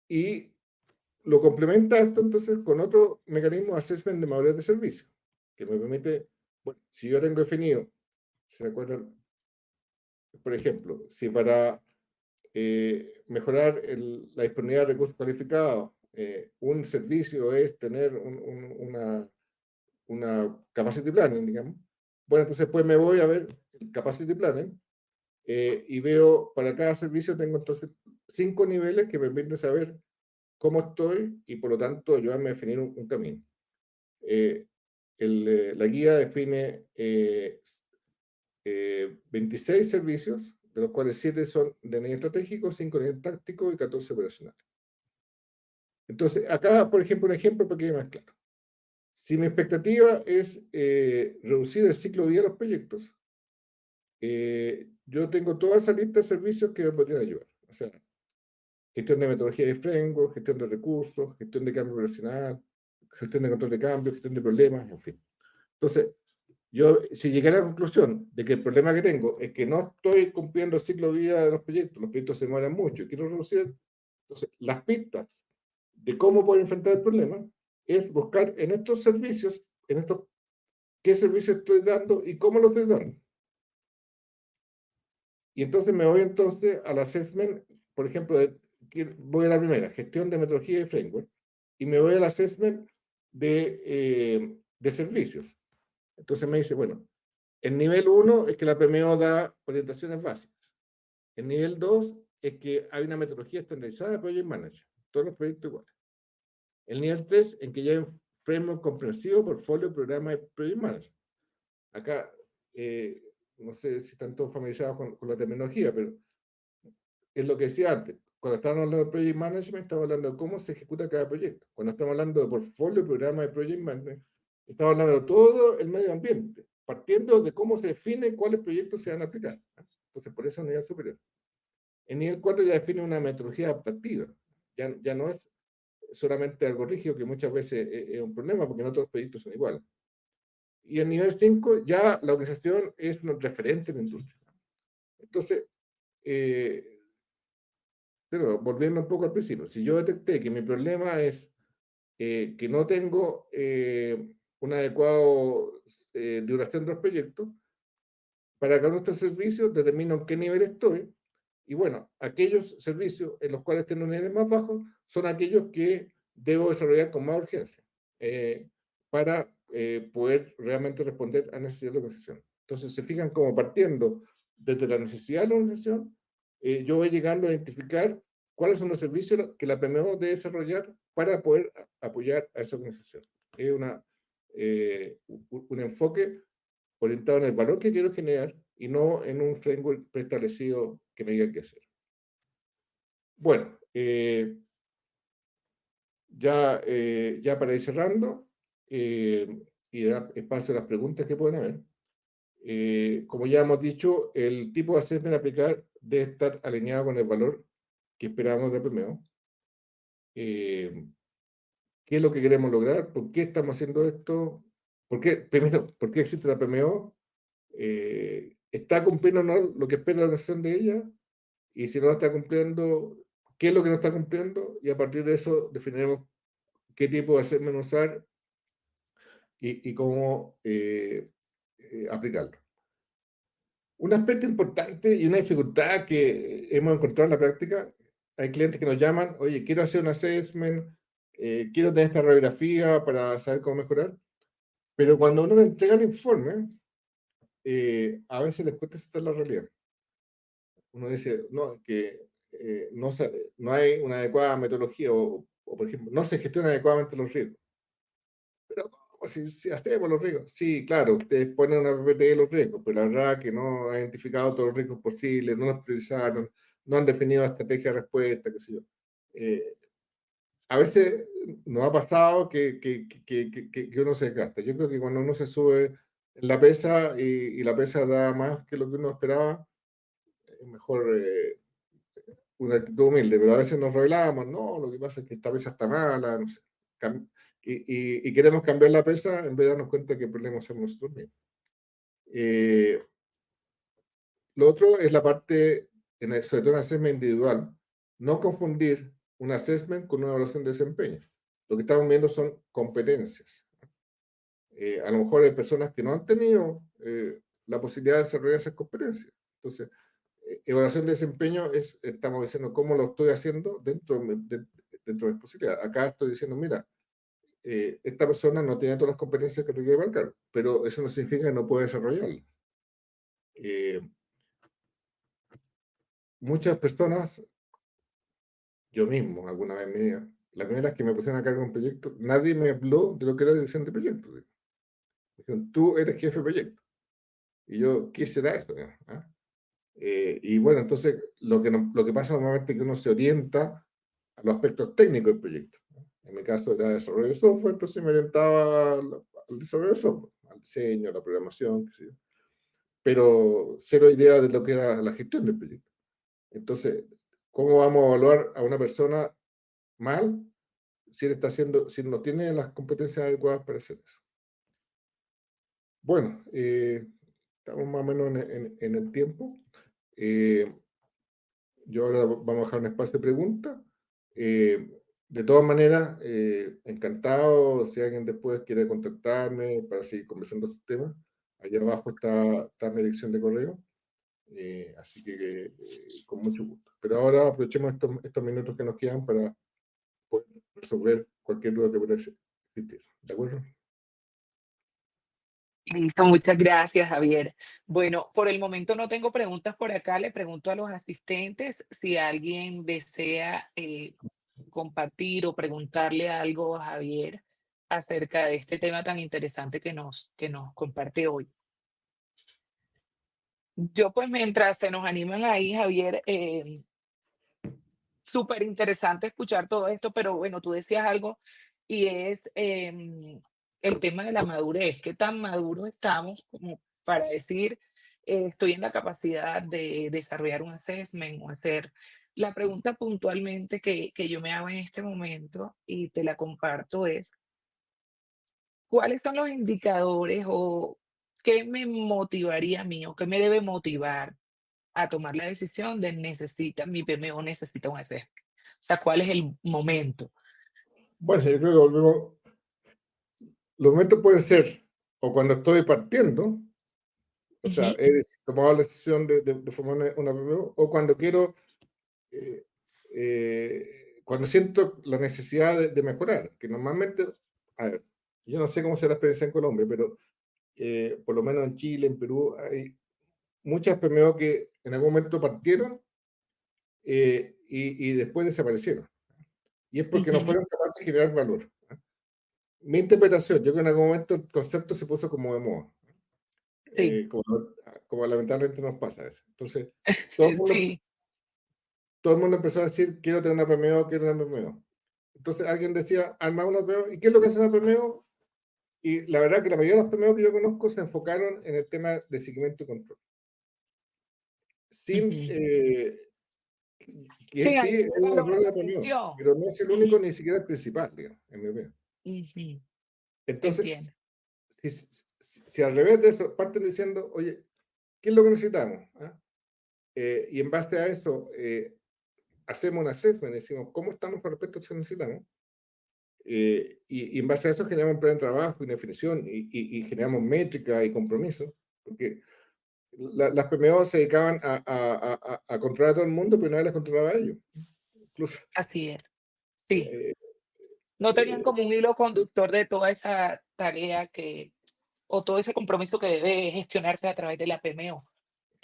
Y lo complementa esto entonces con otro mecanismo de assessment de madurez de servicio, que me permite, bueno, si yo tengo definido, ¿se acuerdan? Por ejemplo, si para mejorar la disponibilidad de recursos cualificados, un servicio es tener una capacity planning, digamos. Bueno, entonces pues me voy a ver el capacity planning y veo para cada servicio tengo entonces 5 niveles que me permiten saber cómo estoy y por lo tanto ayudarme a definir un camino. La guía define 26 servicios, de los cuales 7 son de nivel estratégico, 5 de nivel táctico y 14 operacionales. Entonces, acá, por ejemplo, un ejemplo para que quede más claro. Si mi expectativa es reducir el ciclo de vida de los proyectos, yo tengo toda esa lista de servicios que me podrían ayudar. O sea, gestión de metodología de framework, gestión de recursos, gestión de cambio operacional, gestión de control de cambio, gestión de problemas, en fin. Entonces, yo, si llegué a la conclusión de que el problema que tengo es que no estoy cumpliendo el ciclo de vida de los proyectos se demoran mucho, y quiero reducir, entonces, las pistas de cómo poder enfrentar el problema es buscar en estos servicios, qué servicios estoy dando y cómo lo estoy dando. Y entonces me voy entonces al assessment, por ejemplo, voy a la primera, gestión de metodología y framework, y me voy al assessment de servicios. Entonces me dice, bueno, el nivel 1 es que la PMO da orientaciones básicas. El nivel 2 es que hay una metodología estandarizada de Project Manager, todos los proyectos iguales. El nivel 3 en que ya hay un framework comprensivo, portfolio, programa y Project Manager. Acá, no sé si están todos familiarizados con la terminología, pero es lo que decía antes. Cuando estamos hablando de Project Management, estamos hablando de cómo se ejecuta cada proyecto. Cuando estamos hablando de portfolio, programa y Project Management, estamos hablando de todo el medio ambiente, partiendo de cómo se define cuáles proyectos se van a aplicar. Entonces, por eso es un nivel superior. El nivel 4 ya define una metodología adaptativa. Ya no es solamente algo rígido, que muchas veces es un problema, porque no todos los proyectos son iguales. Y el nivel 5 ya la organización es un referente en la industria. Entonces, pero volviendo un poco al principio, si yo detecté que mi problema es que no tengo una adecuada duración de los proyectos, para cada uno de estos servicios determino en qué nivel estoy, y bueno, aquellos servicios en los cuales tengo niveles más bajos son aquellos que debo desarrollar con más urgencia para poder realmente responder a necesidades de la organización. Entonces, se fijan como partiendo desde la necesidad de la organización, yo voy llegando a identificar cuáles son los servicios que la PMO debe desarrollar para poder apoyar a esa organización. Es un enfoque orientado en el valor que quiero generar y no en un framework preestablecido que me diga qué hacer. Bueno, ya para ir cerrando y dar espacio a las preguntas que pueden haber, como ya hemos dicho, el tipo de assessment a aplicar debe estar alineado con el valor que esperamos de PMO. ¿Qué es lo que queremos lograr? ¿Por qué estamos haciendo esto? Primero, ¿por qué existe la PMO? ¿Está cumpliendo o no lo que espera la organización de ella? Y si no está cumpliendo, ¿qué es lo que no está cumpliendo? Y a partir de eso definiremos qué tipo de assessment usar y cómo aplicarlo. Un aspecto importante y una dificultad que hemos encontrado en la práctica, hay clientes que nos llaman, oye, quiero hacer un assessment, quiero tener esta radiografía para saber cómo mejorar, pero cuando uno le entrega el informe, a veces les cuesta aceptar la realidad. Uno dice, no, que no hay una adecuada metodología por ejemplo, no se gestionan adecuadamente los riesgos. Pero ¿cómo? Si hacemos los riesgos. Sí, claro, ustedes ponen una PPT de los riesgos, pero la verdad que no ha identificado todos los riesgos posibles, no los priorizaron, no han definido estrategia de respuesta, qué sé yo. Eh, a veces nos ha pasado que uno se desgasta. Yo creo que cuando uno se sube en la pesa y la pesa da más que lo que uno esperaba, es mejor una actitud humilde, pero a veces nos revelamos, no, lo que pasa es que esta pesa está mala, no sé. Y queremos cambiar la pesa en vez de darnos cuenta que el problema somos nosotros mismos. Eh, lo otro es la parte, sobre todo en assessment individual, no confundir un assessment con una evaluación de desempeño. Lo que estamos viendo son competencias. A lo mejor hay personas que no han tenido la posibilidad de desarrollar esas competencias. Entonces, evaluación de desempeño estamos diciendo cómo lo estoy haciendo dentro de mis posibilidades. Acá estoy diciendo, mira, esta persona no tiene todas las competencias que requiere para el cargo, pero eso no significa que no pueda desarrollarlas. Muchas personas, yo mismo alguna vez en mi vida, la primera vez que me pusieron a cargo de un proyecto, nadie me habló de lo que era dirección de proyectos. Me dijeron, tú eres jefe de proyecto. Y yo, ¿qué será eso? ¿Ah? Y bueno, entonces lo que pasa normalmente es que uno se orienta a los aspectos técnicos del proyecto. En mi caso era desarrollo de software, entonces me orientaba al desarrollo de software, al diseño, a la programación, qué sé yo. Pero cero idea de lo que era la gestión del proyecto. Entonces, ¿cómo vamos a evaluar a una persona mal si él está haciendo, si no tiene las competencias adecuadas para hacer eso? Bueno, estamos más o menos en el tiempo. Yo ahora vamos a dejar un espacio de preguntas. De todas maneras, encantado si alguien después quiere contactarme para seguir conversando estos temas. Allá abajo está mi dirección de correo. Así que con mucho gusto. Pero ahora aprovechemos estos minutos que nos quedan para poder resolver cualquier duda que pueda existir. ¿De acuerdo? Listo, muchas gracias, Javier. Bueno, por el momento no tengo preguntas por acá. Le pregunto a los asistentes si alguien desea compartir o preguntarle algo a Javier acerca de este tema tan interesante que nos comparte hoy. Yo, pues, mientras se nos animan ahí, Javier, súper interesante escuchar todo esto, pero bueno, tú decías algo y es el tema de la madurez. ¿Qué tan maduros estamos como para decir, estoy en la capacidad de desarrollar un assessment o hacer la pregunta puntualmente que yo me hago en este momento y te la comparto es, ¿cuáles son los indicadores o qué me motivaría a mí o qué me debe motivar a tomar la decisión de mi PMO necesita un assessment? O sea, ¿cuál es el momento? Bueno, yo creo que volvemos. Los momentos pueden ser o cuando estoy partiendo, o sea, Ujú, he tomado la decisión de formar una PMO, o cuando quiero, eh, cuando siento la necesidad de mejorar, que normalmente, a ver, yo no sé cómo será la experiencia en Colombia, pero por lo menos en Chile, en Perú, hay muchas PMO que en algún momento partieron y después desaparecieron. Y es porque no ujú, fueron capaces de generar valor. Mi interpretación, yo creo que en algún momento el concepto se puso como de moda, sí, como, como lamentablemente nos pasa a veces. Entonces, todo el mundo, sí, todo el mundo empezó a decir, quiero tener una PMO, quiero una PMO. Entonces alguien decía, arma una PMO, ¿y qué es lo que hace una PMO? Y la verdad que la mayoría de las PMO que yo conozco se enfocaron en el tema de seguimiento y control. Sin, ujú. que Sí, sí hay es un un valor rol en de la la PMO, gestión. pero no es el único Ujú, ni siquiera el principal, digamos, en mi opinión. ujú, entiendo. Entonces, si al revés de eso parten diciendo, oye, ¿qué es lo que necesitamos? ¿Ah? Y en base a eso, hacemos un assessment, decimos cómo estamos con respecto a lo que necesitamos, y en base a eso generamos un plan de trabajo y una definición, y generamos métrica y compromiso, porque las PMO se dedicaban a controlar a todo el mundo, pero nadie las controlaba a ellos. Incluso, Así es, sí. eh, No tenían eh, como un hilo conductor de toda esa tarea o todo ese compromiso que debe gestionarse a través de la PMO.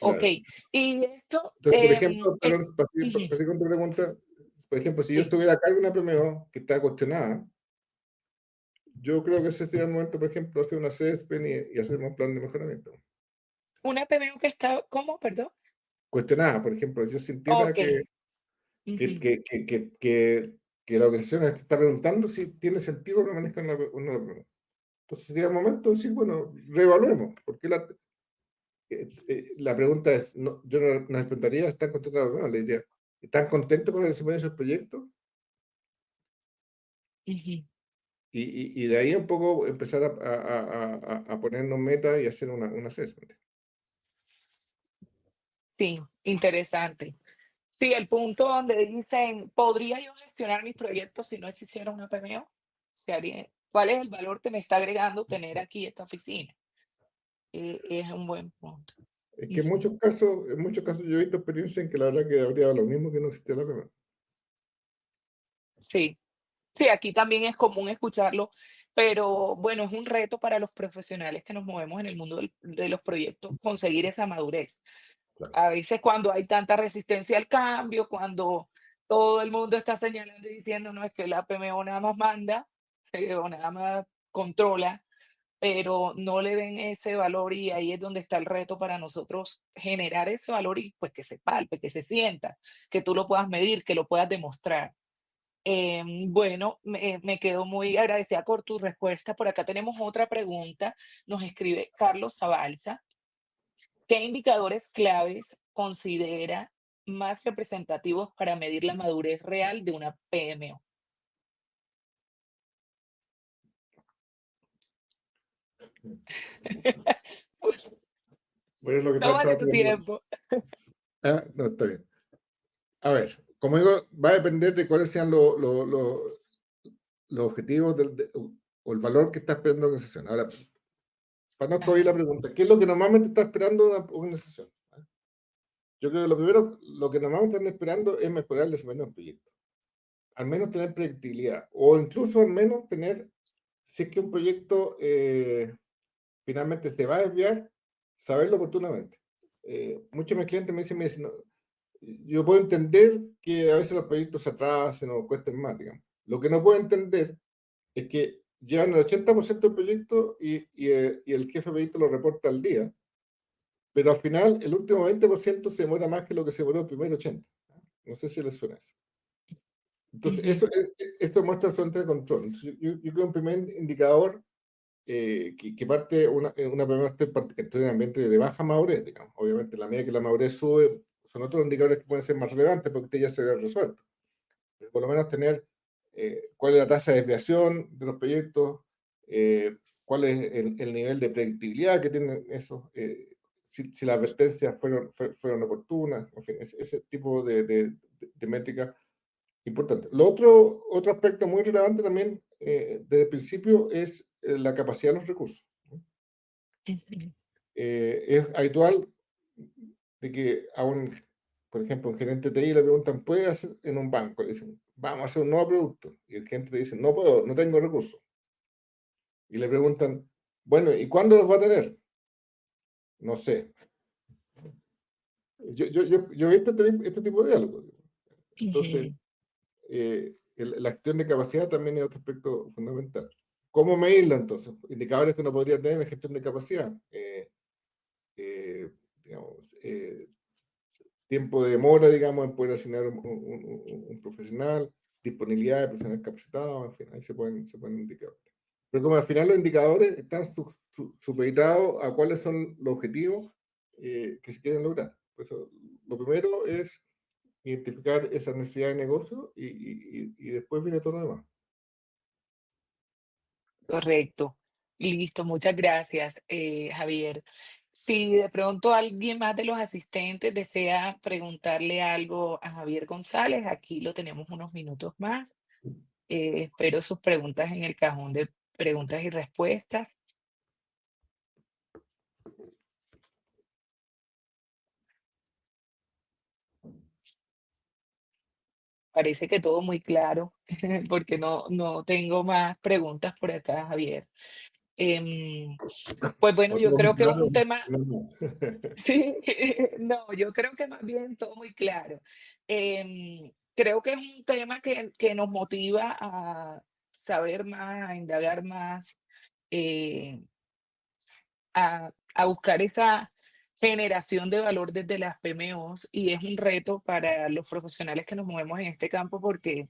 Ok. claro. Y esto, Entonces, por ejemplo, perdón, es, ujú, para seguir con tu pregunta, por ejemplo, si yo sí, estuviera a cargo de una PMO que está cuestionada, yo creo que ese sería el momento, por ejemplo, hacer una CESPEN y hacer un plan de mejoramiento. una PMO que está, ¿cómo? Perdón. Cuestionada, por ejemplo, yo sintiera Ok. que, Ujú, que, que, que, que, que la organización está preguntando si tiene sentido que permanezca en la PMO. Entonces sería el momento de decir, bueno, reevaluemos, porque la pregunta es, yo no nos preguntaría, ¿están contentos? No, le diría, ¿están contentos con el desempeño de esos proyectos? ujú. Y de ahí un poco empezar a ponernos metas y hacer una assessment. Sí, interesante. Sí, el punto donde dicen, ¿podría yo gestionar mis proyectos si no existiera una PMO? ¿Cuál es el valor que me está agregando tener aquí esta oficina? Es un buen punto. Es que Ujú. en muchos casos yo he visto experiencias en que la verdad que habría lo mismo que no existía la PMO. Sí, sí, aquí también es común escucharlo, pero bueno, es un reto para los profesionales que nos movemos en el mundo de los proyectos conseguir esa madurez. Claro. A veces cuando hay tanta resistencia al cambio, cuando todo el mundo está señalando y diciendo, no, es que la PMO nada más manda, o nada más controla, pero no le ven ese valor y ahí es donde está el reto para nosotros generar ese valor y pues que se palpe, que se sienta, que tú lo puedas medir, que lo puedas demostrar. Bueno, me quedo muy agradecida por tu respuesta. Por acá tenemos otra pregunta. Nos escribe Carlos Zabalza. ¿Qué indicadores claves considera más representativos para medir la madurez real de una PMO? Pues, Bueno, es lo que tómate trataba tu de decir. tiempo. Ah, no, está bien. A ver, como digo, va a depender de cuáles sean los objetivos o el valor que está esperando la organización. Ahora, para no excluir la Ajá, pregunta, ¿qué es lo que normalmente está esperando una organización? Yo creo que lo primero, lo que normalmente están esperando es mejorar el desempeño del proyecto. Al menos tener predictibilidad, o incluso al menos tener, si es que un proyecto finalmente se va a desviar, saberlo oportunamente. Muchos de mis clientes me dicen, "No, yo puedo entender que a veces los proyectos se atrasen o cuesten más, digamos. Lo que no puedo entender es que llevan el 80% del proyecto y el jefe de proyecto lo reporta al día, pero al final el último 20% se demora más que lo que se demoró el primer 80%. No sé si les suena eso. Entonces, ujú, esto muestra el frente de control. Entonces, yo creo que un primer indicador que parte una primera estoy en un ambiente de baja madurez, digamos. Obviamente, la medida que la madurez sube, son otros indicadores que pueden ser más relevantes porque usted ya se ve resuelto. Pero por lo menos tener cuál es la tasa de desviación de los proyectos, cuál es el nivel de predictibilidad que tienen esos, si las advertencias fueron oportunas, en fin, ese tipo de métricas importante. Otro aspecto muy relevante también desde el principio es la capacidad de los recursos. ujú, Es habitual de que por ejemplo, un gerente de TI le preguntan, ¿puede hacer en un banco? Le dicen, vamos a hacer un nuevo producto. Y el gerente te dice, no puedo, no tengo recursos. Y le preguntan, bueno, ¿y cuándo los va a tener? No sé. Yo he visto este tipo de diálogo. Entonces, ujú. la gestión de capacidad también es otro aspecto fundamental. ¿Cómo medirlo entonces? Indicadores que uno podría tener en gestión de capacidad. Eh, digamos, tiempo de demora, digamos, en poder asignar un profesional, disponibilidad de profesionales capacitados, en fin, ahí se pueden indicar. Pero como al final los indicadores están supeditados a cuáles son los objetivos que se quieren lograr. Por eso, lo primero es identificar esa necesidad de negocio y después viene todo lo demás. Correcto. Listo, muchas gracias, Javier. Si de pronto alguien más de los asistentes desea preguntarle algo a Javier González, aquí lo tenemos unos minutos más. Espero sus preguntas en el cajón de preguntas y respuestas. Parece que todo muy claro, porque no tengo más preguntas por acá, Javier. Em, pues bueno, O yo todo muy creo que es claro, un tema, no, no. sí, no, yo creo que más bien todo muy claro. Creo que es un tema que nos motiva a saber más, a indagar más, eh, a buscar esa generación de valor desde las PMOs, y es un reto para los profesionales que nos movemos en este campo porque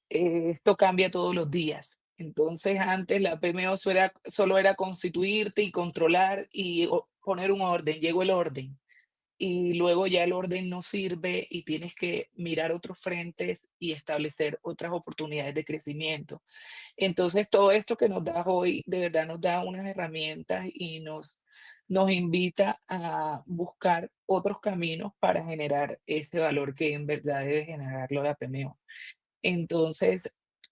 esto cambia todos los días. Entonces, antes la PMO solo era constituirte y controlar y poner un orden, llegó el orden. Y luego ya el orden no sirve y tienes que mirar otros frentes y establecer otras oportunidades de crecimiento. Entonces, todo esto que nos das hoy, de verdad nos da unas herramientas y nos invita a buscar otros caminos para generar ese valor que en verdad debe generarlo la PMO. Entonces,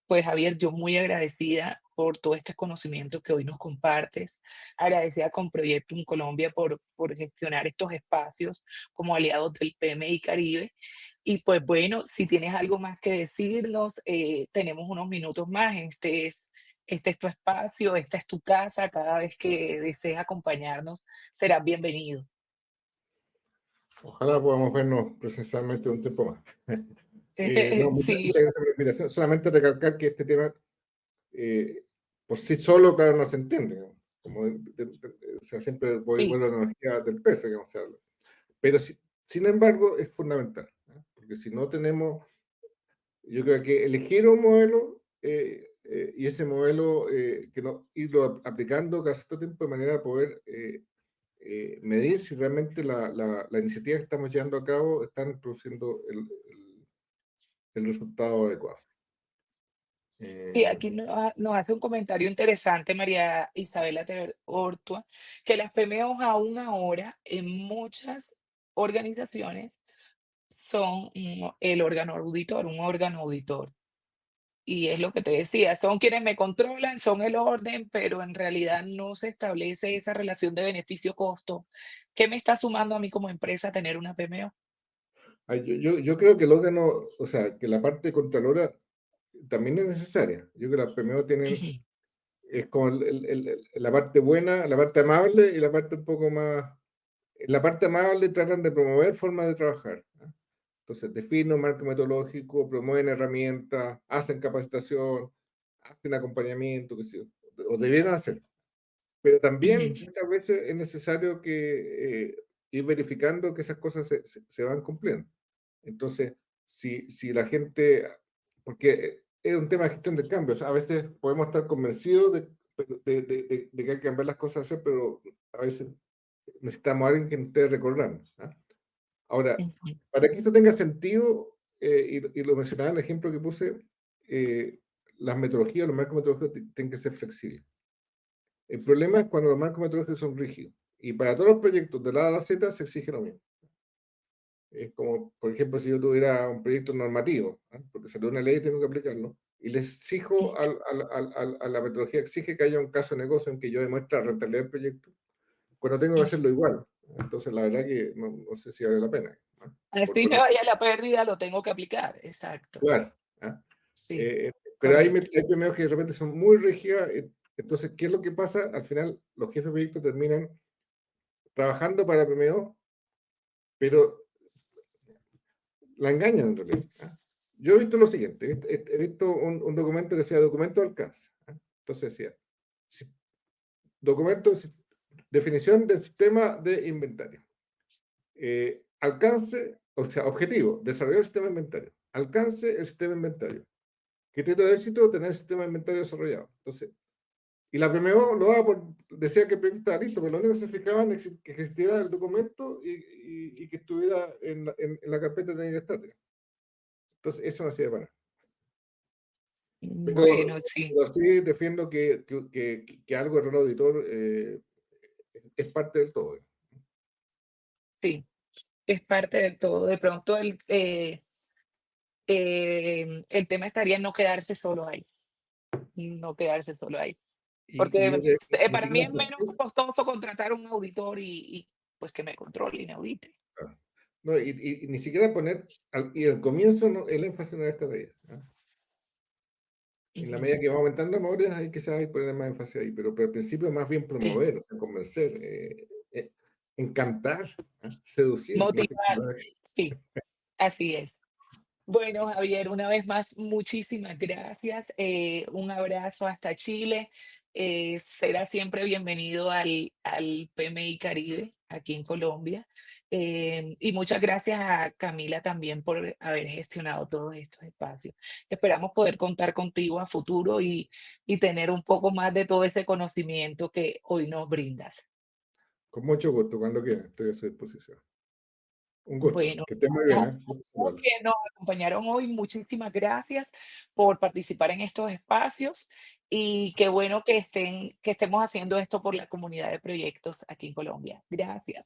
pues Javier, yo muy agradecida por todo este conocimiento que hoy nos compartes, agradecida con Proyectum Colombia por gestionar estos espacios como aliados del PMI Caribe. Y pues bueno, si tienes algo más que decirnos, tenemos unos minutos más. Este es tu espacio, esta es tu casa. Cada vez que desees acompañarnos, serás bienvenido. Ojalá podamos vernos presencialmente un tiempo más. No, Sí, muchas gracias por la invitación. Solamente recalcar que este tema, eh, por sí solo, claro, no se entiende, ¿no? Como o sea, siempre voy sí. a la analogía del peso, que se habla. Pero sin embargo, es fundamental, ¿no? Porque si no tenemos, yo creo que elegir un modelo y ese modelo que no, irlo aplicando cada cierto tiempo de manera de poder medir si realmente la iniciativa que estamos llevando a cabo están produciendo el resultado adecuado. Sí, Eh, aquí nos hace un comentario interesante María Isabela Ortua, que las PMOs aún ahora en muchas organizaciones son el órgano auditor, un órgano auditor. Y es lo que te decía, son quienes me controlan, son el orden, pero en realidad no se establece esa relación de beneficio-costo. ¿Qué me está sumando a mí como empresa tener una PMO? yo creo que el órgano, o sea, que la parte contralora también es necesaria. Yo creo que las PMO tienen, Ujú, es como la parte buena, la parte amable y la parte un poco más. En la parte amable tratan de promover formas de trabajar, ¿no? Entonces, definen un marco metodológico, promueven herramientas, hacen capacitación, hacen acompañamiento, que sí, o debieran hacer. Pero también ujú. muchas veces es necesario que ir verificando que esas cosas se van cumpliendo. Entonces, si la gente, porque es un tema de gestión del cambio, o sea, a veces podemos estar convencidos de que hay que cambiar las cosas a hacer, pero a veces necesitamos a alguien que nos esté recordando, ¿ah? Ahora, Ujú. para que esto tenga sentido, y lo mencionaba en el ejemplo que puse, las metodologías, los marcos metodológicos tienen que ser flexibles. El problema es cuando los marcos metodológicos son rígidos. Y para todos los proyectos de la A a la Z se exige lo mismo. Es como, por ejemplo, si yo tuviera un proyecto normativo, ¿ah? Porque salió una ley y tengo que aplicarlo, y le exijo a la metodología, exige que haya un caso de negocio en que yo demuestre la rentabilidad del proyecto, cuando tengo que hacerlo igual. Entonces, la verdad que no sé si vale la pena, ¿ah? Así me Por vaya la pérdida, lo tengo que aplicar. Exacto. claro, ¿ah? Sí, Pero correcto. hay PMOs que de repente son muy rígidas. Entonces, ¿qué es lo que pasa? Al final, los jefes de proyecto terminan trabajando para PMO, pero la engañan en realidad, ¿ah? Yo he visto lo siguiente, he visto un documento que sea documento de alcance, ¿ah? Entonces decía, si- documento, definición del sistema de inventario. Alcance, o sea, objetivo, desarrollar el sistema de inventario. Alcance el sistema de inventario. Criterio de éxito, tener el sistema de inventario desarrollado. Entonces, y la PMO lo daba decía que el proyecto estaba listo, pero lo único que se fijaban es que existiera el documento y que estuviera en la carpeta de estar. Entonces, eso no sirve para nada. Pero, Bueno, sí, pero sí defiendo que algo de rol auditor es parte del todo. sí, es parte de todo. De pronto el tema estaría en no quedarse solo ahí, no quedarse solo ahí. Y yo Porque creo que ni para mí siquiera es menos costoso contratar un auditor pues que me controle y me audite. no, y ni siquiera poner, y al comienzo el énfasis no debe estar ahí, ¿ah? En la Ujú. medida que va aumentando memorias, hay que saber poner más énfasis ahí, pero al principio más bien Sí, promover, o sea, convencer, encantar, ¿ah? Seducir, en motivar, definitiva. sí, así es. Bueno, Javier, una vez más, muchísimas gracias. Un abrazo hasta Chile. Será siempre bienvenido al PMI Caribe, aquí en Colombia. Y muchas gracias a Camila también por haber gestionado todos estos espacios. Esperamos poder contar contigo a futuro y tener un poco más de todo ese conocimiento que hoy nos brindas. Con mucho gusto, cuando quieran, estoy a su disposición. Un gusto, Bueno, que estén muy a bien, ¿eh? Gusto todos saludarlos. que nos acompañaron hoy, muchísimas gracias por participar en estos espacios y qué bueno que estemos haciendo esto por la comunidad de proyectos aquí en Colombia. Gracias.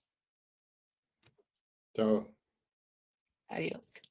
Chao. Adiós.